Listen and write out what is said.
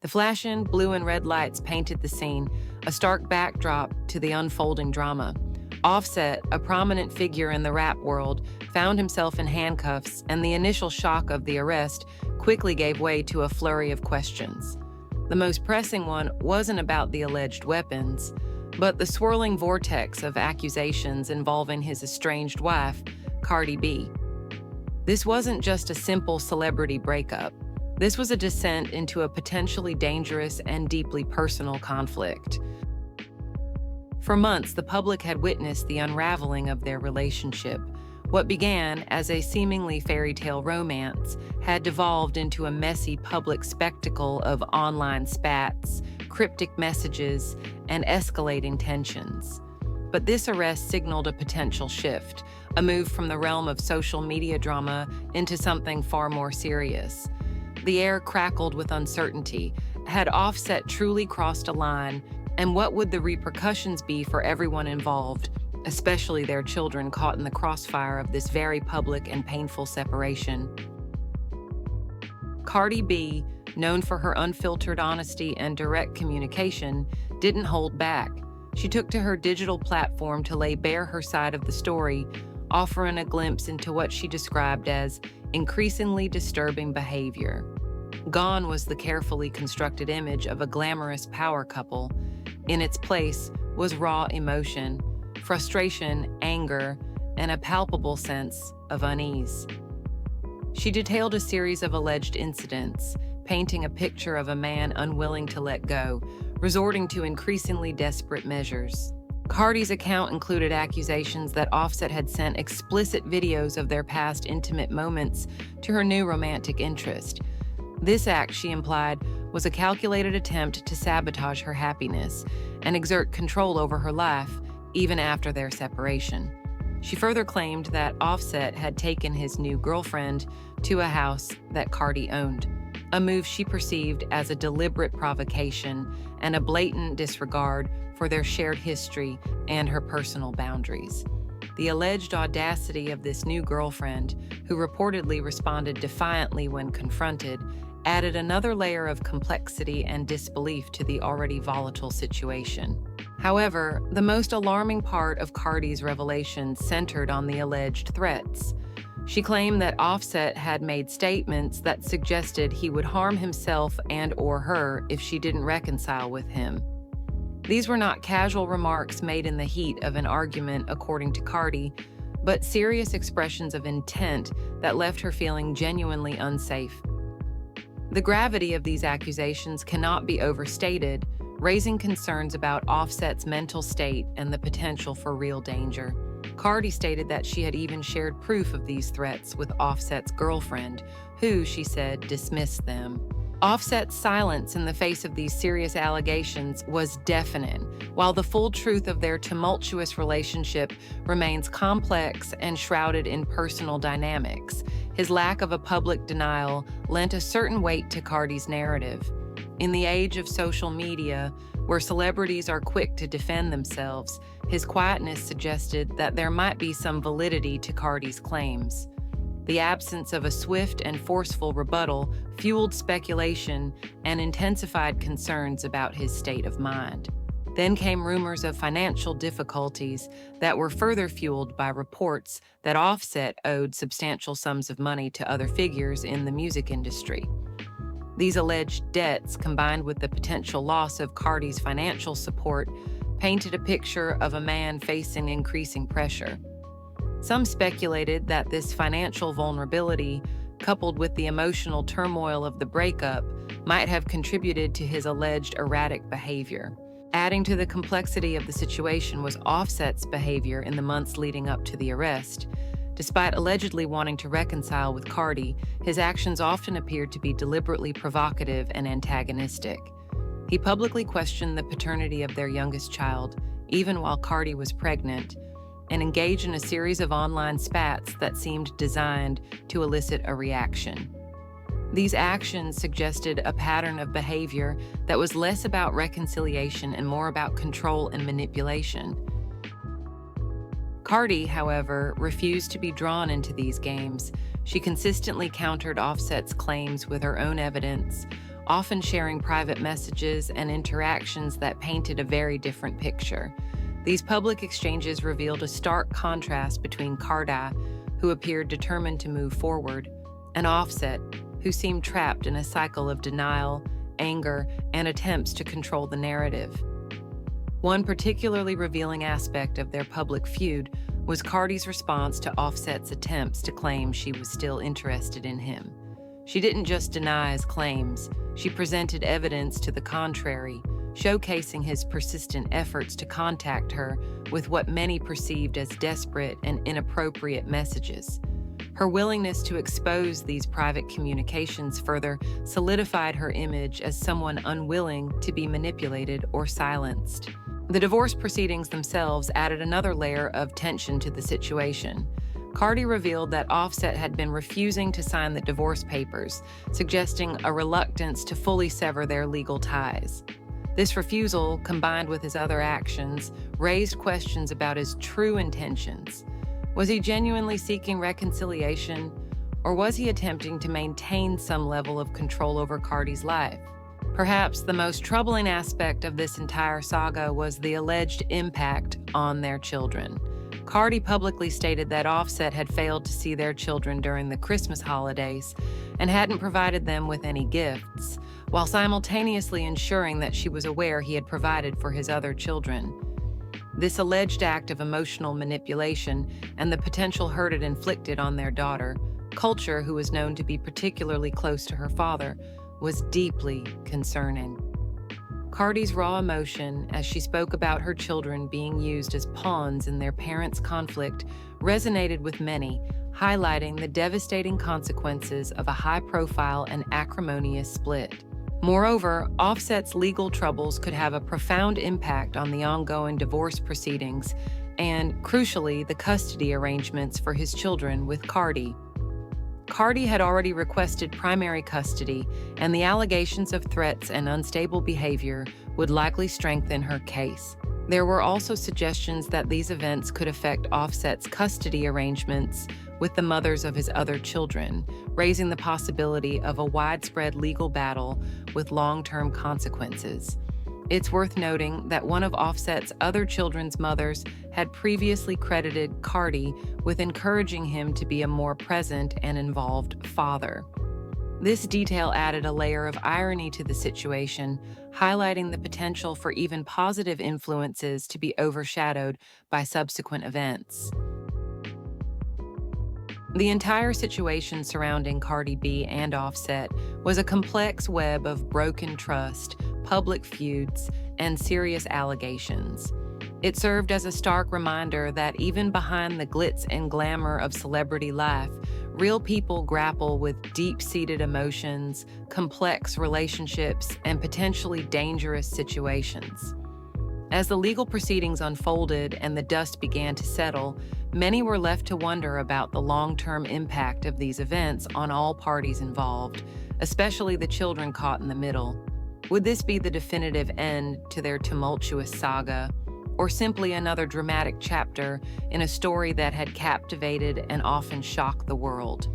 The flashing blue and red lights painted the scene, a stark backdrop to the unfolding drama. Offset, a prominent figure in the rap world, found himself in handcuffs, and the initial shock of the arrest quickly gave way to a flurry of questions. The most pressing one wasn't about the alleged weapons, but the swirling vortex of accusations involving his estranged wife, Cardi B. This wasn't just a simple celebrity breakup. This was a descent into a potentially dangerous and deeply personal conflict. For months, the public had witnessed the unraveling of their relationship. What began as a seemingly fairy tale romance had devolved into a messy public spectacle of online spats, cryptic messages, and escalating tensions. But this arrest signaled a potential shift, a move from the realm of social media drama into something far more serious. The air crackled with uncertainty. Had Offset truly crossed a line, and what would the repercussions be for everyone involved, especially their children caught in the crossfire of this very public and painful separation? Cardi B, known for her unfiltered honesty and direct communication, didn't hold back. She took to her digital platform to lay bare her side of the story, offering a glimpse into what she described as increasingly disturbing behavior. Gone was the carefully constructed image of a glamorous power couple. In its place was raw emotion, frustration, anger, and a palpable sense of unease. She detailed a series of alleged incidents, painting a picture of a man unwilling to let go, resorting to increasingly desperate measures. Cardi's account included accusations that Offset had sent explicit videos of their past intimate moments to her new romantic interest. This act, she implied, was a calculated attempt to sabotage her happiness and exert control over her life, even after their separation. She further claimed that Offset had taken his new girlfriend to a house that Cardi owned, a move she perceived as a deliberate provocation and a blatant disregard for their shared history and her personal boundaries. The alleged audacity of this new girlfriend, who reportedly responded defiantly when confronted, added another layer of complexity and disbelief to the already volatile situation. However, the most alarming part of Cardi's revelations centered on the alleged threats. She claimed that Offset had made statements that suggested he would harm himself and/or her if she didn't reconcile with him. These were not casual remarks made in the heat of an argument, according to Cardi, but serious expressions of intent that left her feeling genuinely unsafe. The gravity of these accusations cannot be overstated, raising concerns about Offset's mental state and the potential for real danger. Cardi stated that she had even shared proof of these threats with Offset's girlfriend, who, she said, dismissed them. Offset's silence in the face of these serious allegations was deafening, while the full truth of their tumultuous relationship remains complex and shrouded in personal dynamics. His lack of a public denial lent a certain weight to Cardi's narrative. In the age of social media, where celebrities are quick to defend themselves, his quietness suggested that there might be some validity to Cardi's claims. The absence of a swift and forceful rebuttal fueled speculation and intensified concerns about his state of mind. Then came rumors of financial difficulties that were further fueled by reports that Offset owed substantial sums of money to other figures in the music industry. These alleged debts, combined with the potential loss of Cardi's financial support, painted a picture of a man facing increasing pressure. Some speculated that this financial vulnerability, coupled with the emotional turmoil of the breakup, might have contributed to his alleged erratic behavior. Adding to the complexity of the situation was Offset's behavior in the months leading up to the arrest. Despite allegedly wanting to reconcile with Cardi, his actions often appeared to be deliberately provocative and antagonistic. He publicly questioned the paternity of their youngest child, even while Cardi was pregnant, and engaged in a series of online spats that seemed designed to elicit a reaction. These actions suggested a pattern of behavior that was less about reconciliation and more about control and manipulation. Cardi, however, refused to be drawn into these games. She consistently countered Offset's claims with her own evidence, often sharing private messages and interactions that painted a very different picture. These public exchanges revealed a stark contrast between Cardi, who appeared determined to move forward, and Offset, who seemed trapped in a cycle of denial, anger, and attempts to control the narrative. One particularly revealing aspect of their public feud was Cardi's response to Offset's attempts to claim she was still interested in him. She didn't just deny his claims, she presented evidence to the contrary, showcasing his persistent efforts to contact her with what many perceived as desperate and inappropriate messages. Her willingness to expose these private communications further solidified her image as someone unwilling to be manipulated or silenced. The divorce proceedings themselves added another layer of tension to the situation. Cardi revealed that Offset had been refusing to sign the divorce papers, suggesting a reluctance to fully sever their legal ties. This refusal, combined with his other actions, raised questions about his true intentions. Was he genuinely seeking reconciliation, or was he attempting to maintain some level of control over Cardi's life? Perhaps the most troubling aspect of this entire saga was the alleged impact on their children. Cardi publicly stated that Offset had failed to see their children during the Christmas holidays and hadn't provided them with any gifts, while simultaneously ensuring that she was aware he had provided for his other children. This alleged act of emotional manipulation and the potential hurt it inflicted on their daughter, Culture, who was known to be particularly close to her father, was deeply concerning. Cardi's raw emotion, as she spoke about her children being used as pawns in their parents' conflict, resonated with many, highlighting the devastating consequences of a high-profile and acrimonious split. Moreover, Offset's legal troubles could have a profound impact on the ongoing divorce proceedings and, crucially, the custody arrangements for his children with Cardi. Cardi had already requested primary custody, and the allegations of threats and unstable behavior would likely strengthen her case. There were also suggestions that these events could affect Offset's custody arrangements with the mothers of his other children, raising the possibility of a widespread legal battle with long-term consequences. It's worth noting that one of Offset's other children's mothers had previously credited Cardi with encouraging him to be a more present and involved father. This detail added a layer of irony to the situation, highlighting the potential for even positive influences to be overshadowed by subsequent events. The entire situation surrounding Cardi B and Offset was a complex web of broken trust, public feuds, and serious allegations. It served as a stark reminder that even behind the glitz and glamour of celebrity life, real people grapple with deep-seated emotions, complex relationships, and potentially dangerous situations. As the legal proceedings unfolded and the dust began to settle, many were left to wonder about the long-term impact of these events on all parties involved, especially the children caught in the middle. Would this be the definitive end to their tumultuous saga, or simply another dramatic chapter in a story that had captivated and often shocked the world?